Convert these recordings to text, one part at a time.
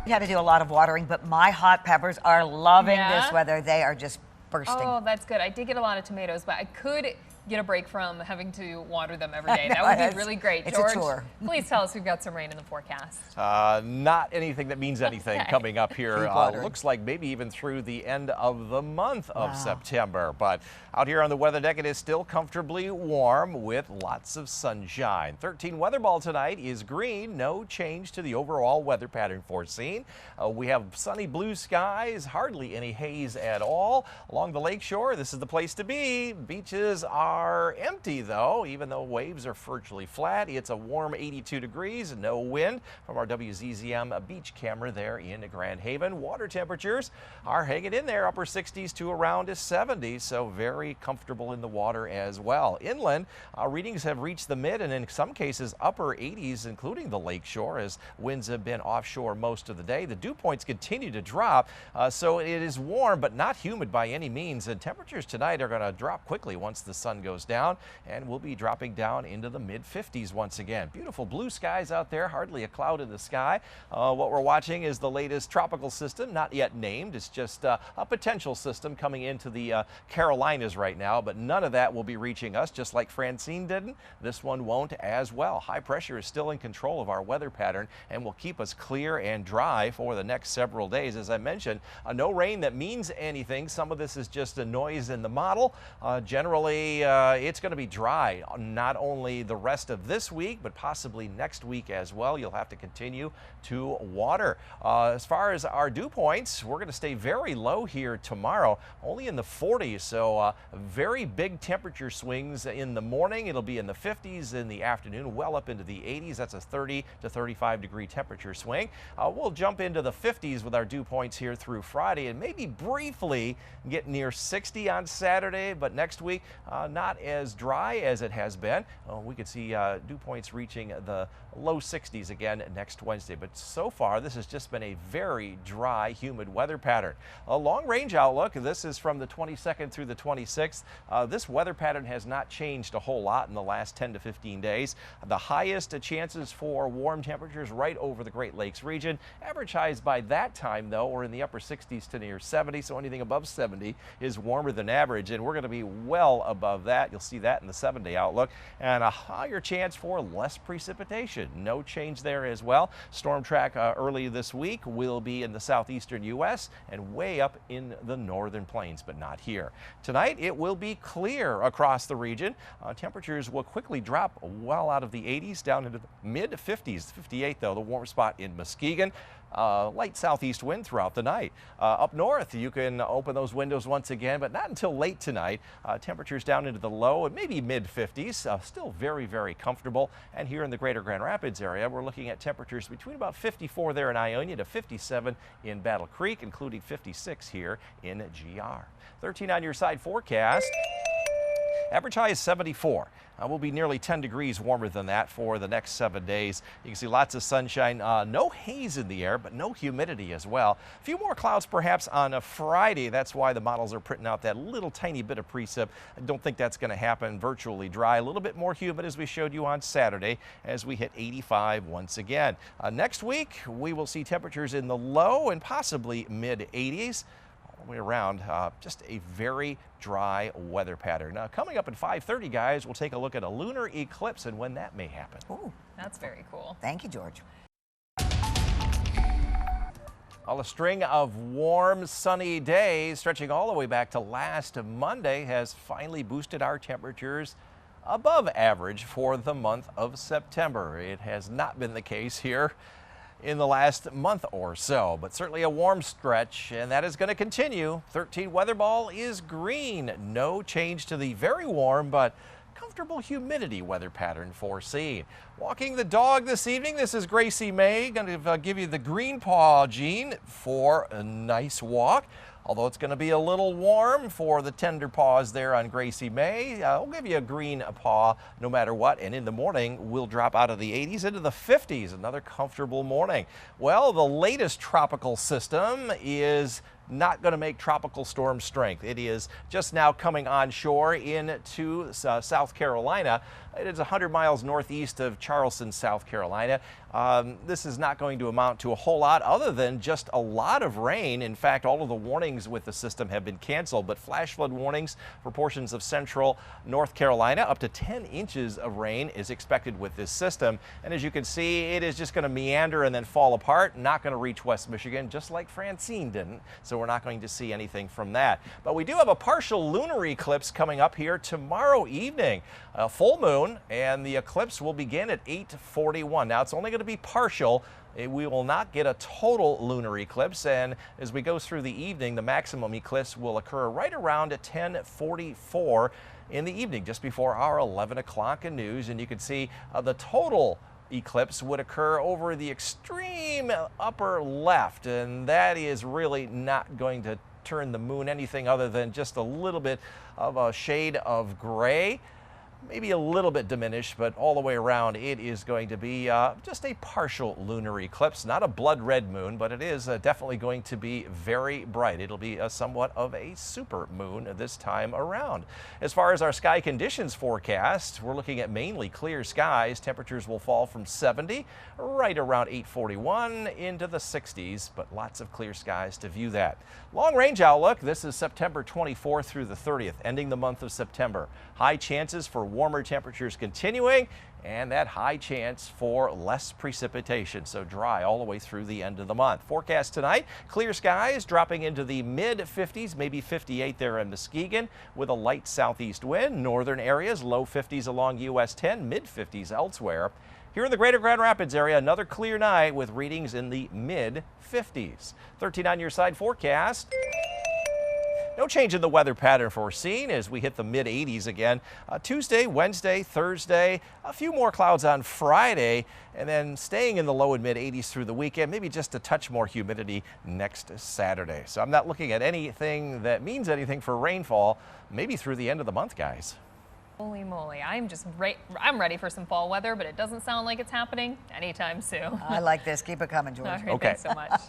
You had to do a lot of watering, but my hot peppers are loving Yeah? this weather. They are just bursting. Oh, that's good. I did get a lot of tomatoes, but I could get a break from having to water them every day. I know, That would it's- be really great. it's a George, chore. please tell us we've got some rain in the forecast. Not anything that means anything Okay. coming up here. Keep watering. Looks like maybe even through the end of the month of Wow. September. But out here on the weather deck, it is still comfortably warm with lots of sunshine. 13 weather ball tonight is green. No change to the overall weather pattern foreseen. We have sunny blue skies, hardly any haze at all. Along the lakeshore, this is the place to be. Beaches are empty though, even though waves are virtually flat. It's a warm 82 degrees, no wind from our WZZM beach camera there in Grand Haven. Water temperatures are hanging in there, upper 60s to around 70, so very comfortable in the water as well. Inland, readings have reached the mid and in some cases upper 80s, including the lakeshore, as winds have been offshore most of the day. The dew points continue to drop, so it is warm but not humid by any means, and temperatures tonight are going to drop quickly once the sun goes down, and we'll be dropping down into the mid 50s once again. Beautiful blue skies out there, hardly a cloud in the sky. What we're watching is the latest tropical system, not yet named. It's just a potential system coming into the Carolinas right now, but none of that will be reaching us, just like Francine didn't. This one won't as well. High pressure is still in control of our weather pattern and will keep us clear and dry for the next several days. As I mentioned, no rain that means anything. Some of this is just a noise in the model. Generally, it's going to be dry, not only the rest of this week, but possibly next week as well. You'll have to continue to water. As far as our dew points, we're going to stay very low here tomorrow, only in the 40s, so very big temperature swings in the morning. It'll be in the 50s in the afternoon, well up into the 80s. That's a 30 to 35 degree temperature swing. We'll jump into the 50s with our dew points here through Friday and maybe briefly get near 60 on Saturday, but next week not as dry as it has been. We could see dew points reaching the low 60s again next Wednesday, but so far this has just been a very dry, humid weather pattern. A long range outlook, this is from the 22nd through the 26th. This weather pattern has not changed a whole lot in the last 10 to 15 days. The highest chances for warm temperatures right over the Great Lakes region. Average highs by that time though are in the upper 60s to near 70, so anything above 70 is warmer than average, and we're going to be well above that. You'll see that in the 7-day outlook, and a higher chance for less precipitation. No change there as well. Storm track early this week will be in the southeastern U.S. and way up in the northern plains, but not here. Tonight it will be clear across the region. Temperatures will quickly drop well out of the 80s down into the mid 50s. 58 though, the warm spot in Muskegon. Light southeast wind throughout the night. Up north, you can open those windows once again, but not until late tonight. Temperatures down into the low and maybe mid 50s, still very, very comfortable. And here in the greater Grand Rapids area, we're looking at temperatures between about 54 there in Ionia to 57 in Battle Creek, including 56 here in GR. 13 on your side forecast. Average high is 74. We'll be nearly 10 degrees warmer than that for the next 7 days. You can see lots of sunshine, no haze in the air, but no humidity as well. A few more clouds perhaps on a Friday. That's why the models are printing out that little tiny bit of precip. I don't think that's going to happen. Virtually dry, a little bit more humid as we showed you on Saturday as we hit 85 once again. Next week, we will see temperatures in the low and possibly mid 80s. Way around, just a very dry weather pattern. Coming up at 5:30, guys, we'll take a look at a lunar eclipse and when that may happen. Ooh, That's very cool. thank you, George. Well, a string of warm, sunny days stretching all the way back to last Monday has finally boosted our temperatures above average for the month of September. It has not been the case here in the last month or so, but certainly a warm stretch, and that is going to continue. 13 weather ball is green. No change to the very warm but comfortable humidity weather pattern foreseen. Walking the dog this evening, this is Gracie May, going to give you the green paw gene for a nice walk. Although it's going to be a little warm for the tender paws there on Gracie May, we'll give you a green paw no matter what. And in the morning, we'll drop out of the 80s into the 50s. Another comfortable morning. Well, the latest tropical system is not going to make tropical storm strength. It is just now coming onshore into South Carolina. It is 100 miles northeast of Charleston, South Carolina. This is not going to amount to a whole lot other than just a lot of rain. In fact, all of the warnings with the system have been canceled, but flash flood warnings for portions of central North Carolina, up to 10 inches of rain is expected with this system. And as you can see, it is just going to meander and then fall apart, not going to reach West Michigan, just like Francine didn't. So we're not going to see anything from that. But we do have a partial lunar eclipse coming up here tomorrow evening. A full moon, and the eclipse will begin at 8:41. Now, it's only going to be partial. We will not get a total lunar eclipse, and as we go through the evening, the maximum eclipse will occur right around 10:44 in the evening, just before our 11 o'clock news. And you can see the total eclipse would occur over the extreme upper left, and that is really not going to turn the moon anything other than just a little bit of a shade of gray. Maybe a little bit diminished, but all the way around it is going to be just a partial lunar eclipse. Not a blood red moon, but it is definitely going to be very bright. It'll be somewhat of a super moon this time around. As far as our sky conditions forecast, we're looking at mainly clear skies. Temperatures will fall from 70 right around 8:41 into the 60s, but lots of clear skies to view that. Long range outlook, this is September 24th through the 30th, ending the month of September. High chances for warmer temperatures continuing, and that high chance for less precipitation, so dry all the way through the end of the month. Forecast tonight, clear skies dropping into the mid 50s, maybe 58 there in Muskegon, with a light southeast wind. Northern areas, low 50s along US 10, mid 50s elsewhere. Here in the greater Grand Rapids area, another clear night with readings in the mid 50s. 13 on your side forecast. No change in the weather pattern foreseen as we hit the mid 80s again. Tuesday, Wednesday, Thursday, a few more clouds on Friday, and then staying in the low and mid 80s through the weekend, maybe just a touch more humidity next Saturday. So I'm not looking at anything that means anything for rainfall, maybe through the end of the month, guys. Holy moly, I'm ready for some fall weather, but it doesn't sound like it's happening anytime soon. I like this. Keep it coming, George. All right, Okay. thanks so much.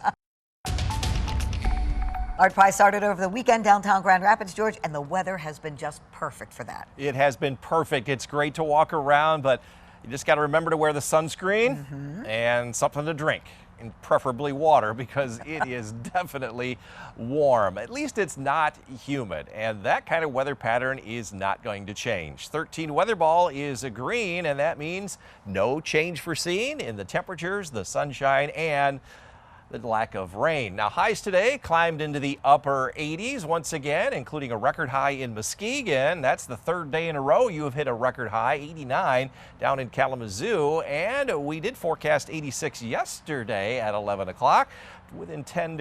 Art Pie started over the weekend downtown Grand Rapids, George, and the weather has been just perfect for that. It has been perfect. It's great to walk around, but you just got to remember to wear the sunscreen and something to drink, and preferably water, because it is definitely warm. At least it's not humid, and that kind of weather pattern is not going to change. 13 weather ball is a green, and that means no change foreseen in the temperatures, the sunshine, and the lack of rain. Now, highs today climbed into the upper 80s once again, including a record high in Muskegon. That's the third day in a row you have hit a record high, 89 down in Kalamazoo. And we did forecast 86 yesterday at 11 o'clock. Within 10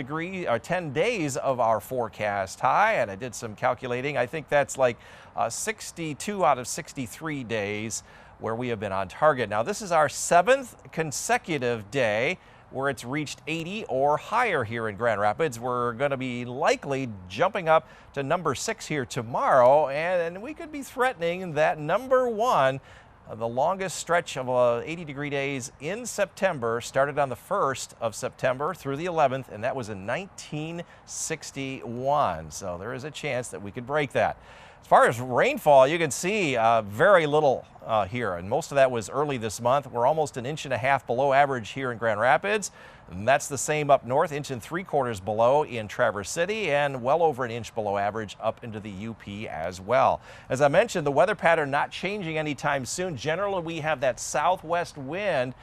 days of our forecast high, and I did some calculating. I think that's like 62 out of 63 days where we have been on target. Now, this is our 7th consecutive day where it's reached 80 or higher here in Grand Rapids. We're going to be likely jumping up to number 6 here tomorrow, and we could be threatening that number 1. The longest stretch of 80-degree days in September started on the 1st of September through the 11th, and that was in 1961. So there is a chance that we could break that. As far as rainfall, you can see very little here, and most of that was early this month. We're almost an inch and a half below average here in Grand Rapids, and that's the same up north, inch and 3/4 below in Traverse City, and well over an inch below average up into the UP as well. As I mentioned, the weather pattern not changing anytime soon. Generally, we have that southwest wind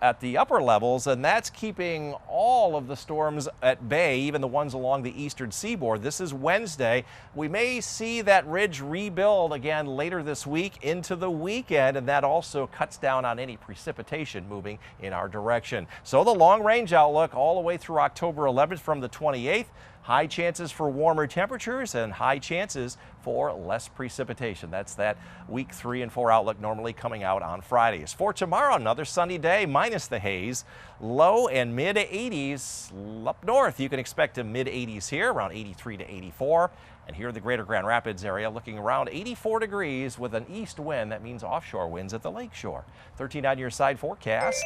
at the upper levels, and that's keeping all of the storms at bay, even the ones along the eastern seaboard. This is Wednesday. We may see that ridge rebuild again later this week into the weekend, and that also cuts down on any precipitation moving in our direction. So the long range outlook all the way through October 11th from the 28th. High chances for warmer temperatures and high chances for less precipitation. That's that week 3 and 4 outlook normally coming out on Fridays. For tomorrow, another sunny day minus the haze. Low and mid 80s up north. You can expect a mid 80s here, around 83 to 84. And here in the greater Grand Rapids area, looking around 84 degrees with an east wind. That means offshore winds at the lake shore. 13 on your side forecast.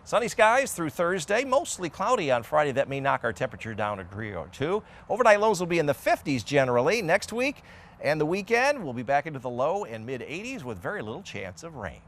Sunny skies through Thursday, mostly cloudy on Friday. That may knock our temperature down a degree or two. Overnight lows will be in the 50s generally. Next week and the weekend, we'll be back into the low and mid 80s with very little chance of rain.